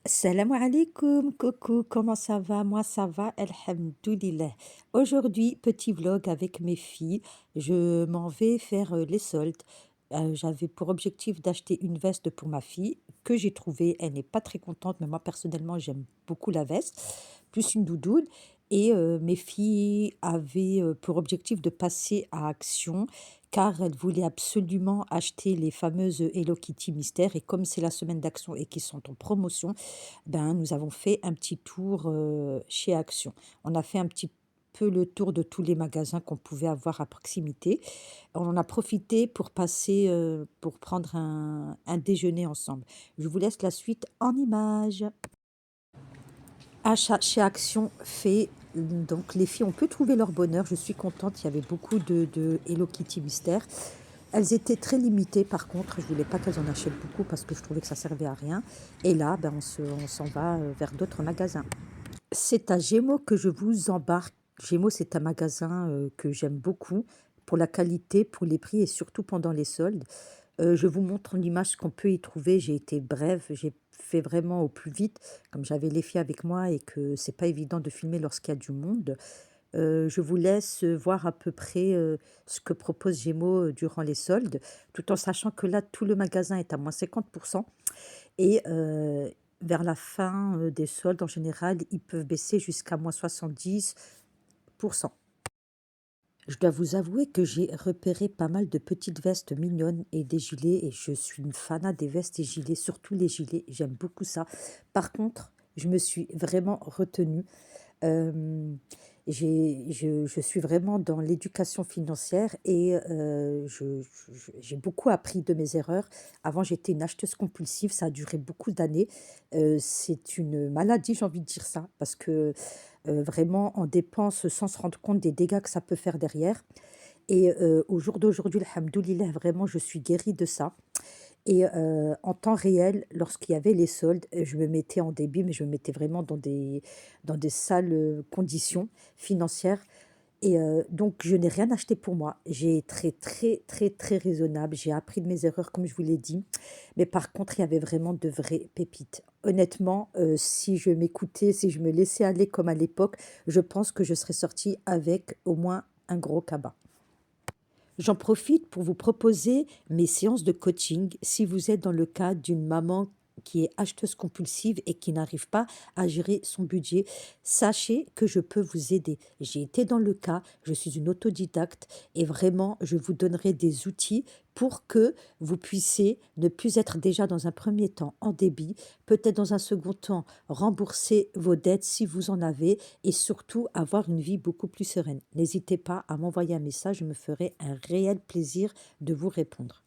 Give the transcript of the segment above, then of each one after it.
Salam alaikum, coucou, comment ça va? Moi ça va, alhamdoulilah. Aujourd'hui, petit vlog avec mes filles. Je m'en vais faire les soldes. J'avais pour objectif d'acheter une veste pour ma fille que j'ai trouvée. Elle n'est pas très contente, mais moi personnellement j'aime beaucoup la veste, plus une doudoune. Et mes filles avaient pour objectif de passer à Action car elles voulaient absolument acheter les fameuses Hello Kitty Mystère. Et comme c'est la semaine d'Action et qu'ils sont en promotion, ben, nous avons fait un petit tour chez Action. On a fait un petit peu le tour de tous les magasins qu'on pouvait avoir à proximité. On en a profité pour passer, pour prendre un déjeuner ensemble. Je vous laisse la suite en images. Achat chez Action fait. Donc les filles, on peut trouver leur bonheur. Je suis contente. Il y avait beaucoup de Hello Kitty Mystère. Elles étaient très limitées par contre. Je voulais pas qu'elles en achètent beaucoup parce que je trouvais que ça servait à rien. Et là, ben, on s'en va vers d'autres magasins. C'est à Gémeaux que je vous embarque. Gémeaux, c'est un magasin que j'aime beaucoup pour la qualité, pour les prix et surtout pendant les soldes. Je vous montre en image ce qu'on peut y trouver. J'ai été brève, j'ai fait vraiment au plus vite, comme j'avais les filles avec moi et que c'est pas évident de filmer lorsqu'il y a du monde. Je vous laisse voir à peu près ce que propose Gémeaux durant les soldes, tout en sachant que là, tout le magasin est à moins 50%. Et vers la fin des soldes, en général, ils peuvent baisser jusqu'à moins 70%. Je dois vous avouer que j'ai repéré pas mal de petites vestes mignonnes et des gilets et je suis une fanat des vestes et gilets, surtout les gilets, j'aime beaucoup ça. Par contre, je me suis vraiment retenue. Euh, je suis vraiment dans l'éducation financière et j'ai beaucoup appris de mes erreurs. Avant, j'étais une acheteuse compulsive, ça a duré beaucoup d'années. C'est une maladie, j'ai envie de dire ça, parce que vraiment, on dépense sans se rendre compte des dégâts que ça peut faire derrière. Et au jour d'aujourd'hui, alhamdoulilah, vraiment, je suis guérie de ça. Et en temps réel, lorsqu'il y avait les soldes, je me mettais en débit, mais je me mettais vraiment dans des sales conditions financières. Et donc, je n'ai rien acheté pour moi. J'ai été très raisonnable. J'ai appris de mes erreurs, comme je vous l'ai dit. Mais par contre, il y avait vraiment de vraies pépites. Honnêtement, si je m'écoutais, si je me laissais aller comme à l'époque, je pense que je serais sortie avec au moins un gros cabas. J'en profite pour vous proposer mes séances de coaching si vous êtes dans le cas d'une maman qui est acheteuse compulsive et qui n'arrive pas à gérer son budget. Sachez que je peux vous aider. J'ai été dans le cas, je suis une autodidacte et vraiment, je vous donnerai des outils pour que vous puissiez ne plus être déjà dans un premier temps en débit, peut-être dans un second temps rembourser vos dettes si vous en avez et surtout avoir une vie beaucoup plus sereine. N'hésitez pas à m'envoyer un message, je me ferai un réel plaisir de vous répondre.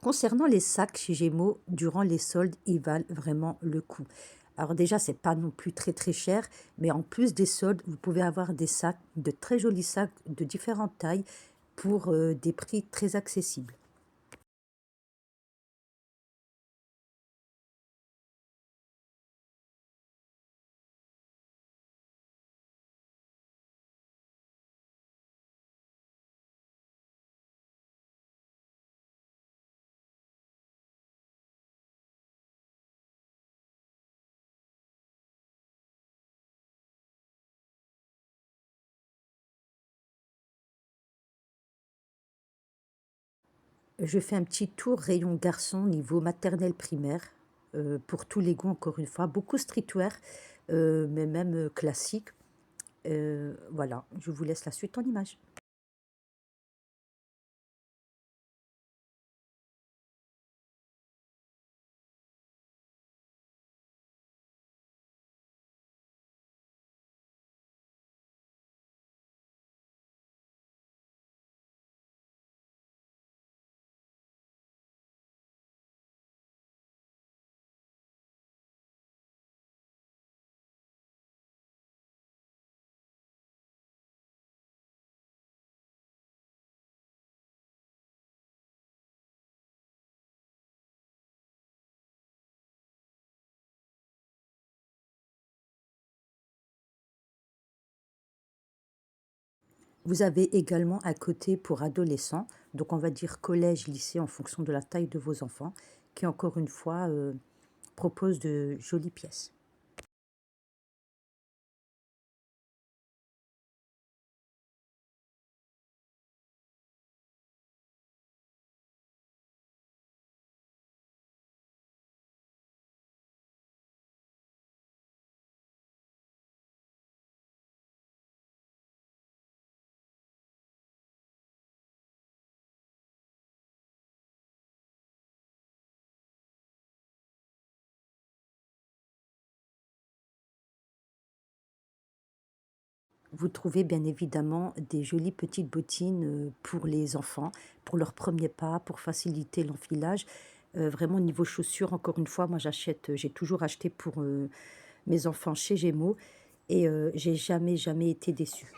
Concernant les sacs chez Gémeaux, durant les soldes, ils valent vraiment le coup. Alors déjà, c'est pas non plus très très cher, mais en plus des soldes, vous pouvez avoir des sacs, de très jolis sacs de différentes tailles pour des prix très accessibles. Je fais un petit tour rayon garçon niveau maternelle primaire, pour tous les goûts encore une fois, beaucoup streetwear, mais même classique. Voilà, je vous laisse la suite en image. Vous avez également un côté pour adolescents, donc on va dire collège, lycée en fonction de la taille de vos enfants, qui encore une fois propose de jolies pièces. Vous trouvez bien évidemment des jolies petites bottines pour les enfants, pour leur premier pas, pour faciliter l'enfilage. Vraiment niveau chaussures, encore une fois, moi j'achète, j'ai toujours acheté pour mes enfants chez Gémeaux et j'ai jamais été déçue.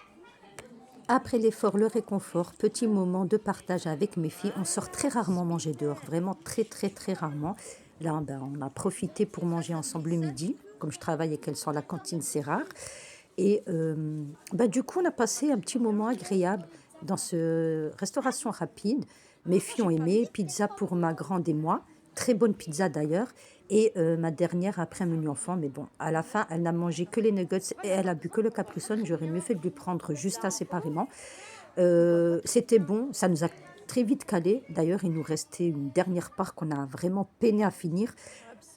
Après l'effort, le réconfort, petit moment de partage avec mes filles. On sort très rarement manger dehors, vraiment très très très rarement. Là, ben, on a profité pour manger ensemble le midi. Comme je travaille et qu'elles sont à la cantine, c'est rare. Et ben, du coup, on a passé un petit moment agréable dans ce restauration rapide. Mes filles ont aimé, pizza pour ma grande et moi. Très bonne pizza d'ailleurs. Et ma dernière après un menu enfant. Mais bon, à la fin, elle n'a mangé que les nuggets et elle a bu que le Capri Sun. J'aurais mieux fait de lui prendre juste un séparément. C'était bon, ça nous a très vite calé. D'ailleurs, il nous restait une dernière part qu'on a vraiment peiné à finir.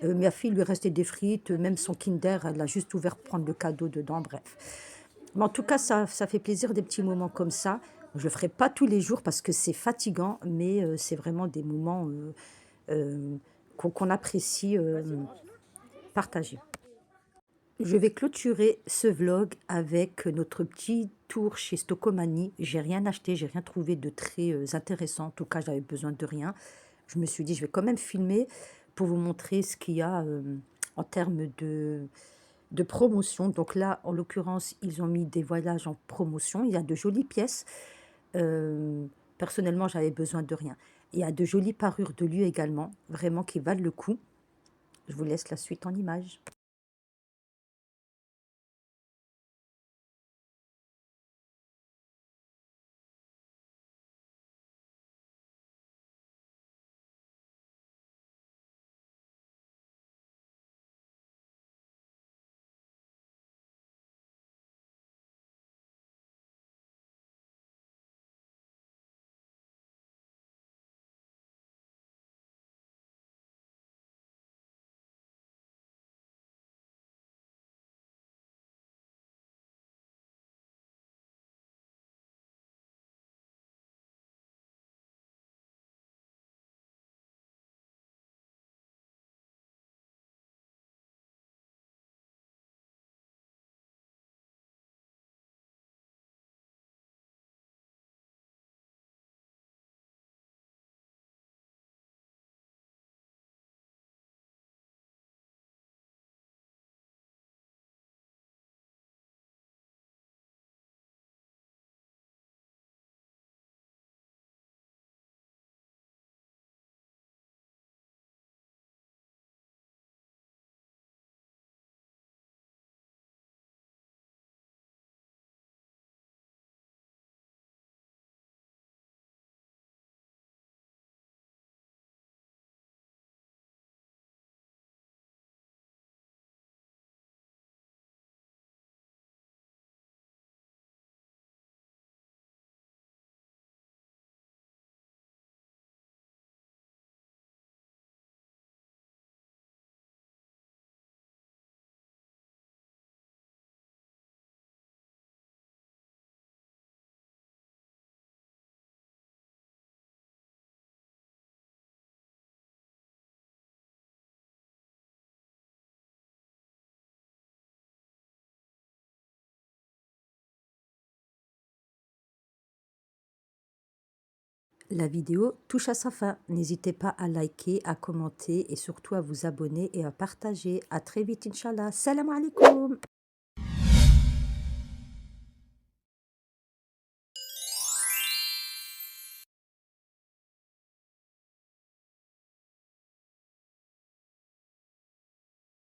Ma fille lui restait des frites, même son Kinder, elle a juste ouvert pour prendre le cadeau dedans, bref. Mais en tout cas, ça fait plaisir des petits moments comme ça. Je ne le ferai pas tous les jours parce que c'est fatigant, mais c'est vraiment des moments euh, qu'on apprécie partager. Je vais clôturer ce vlog avec notre petit tour chez Stocomanie. J'ai rien acheté, j'ai rien trouvé de très intéressant. En tout cas, j'avais besoin de rien. Je me suis dit, je vais quand même filmer pour vous montrer ce qu'il y a en termes de promotion. Donc là, en l'occurrence, ils ont mis des voyages en promotion. Il y a de jolies pièces. Euh, Personnellement, j'avais besoin de rien. Il y a de jolies parures de lieux également, vraiment qui valent le coup. Je vous laisse la suite en images. La vidéo touche à sa fin. N'hésitez pas à liker, à commenter et surtout à vous abonner et à partager. À très vite, Inch'Allah. Salam alaikum.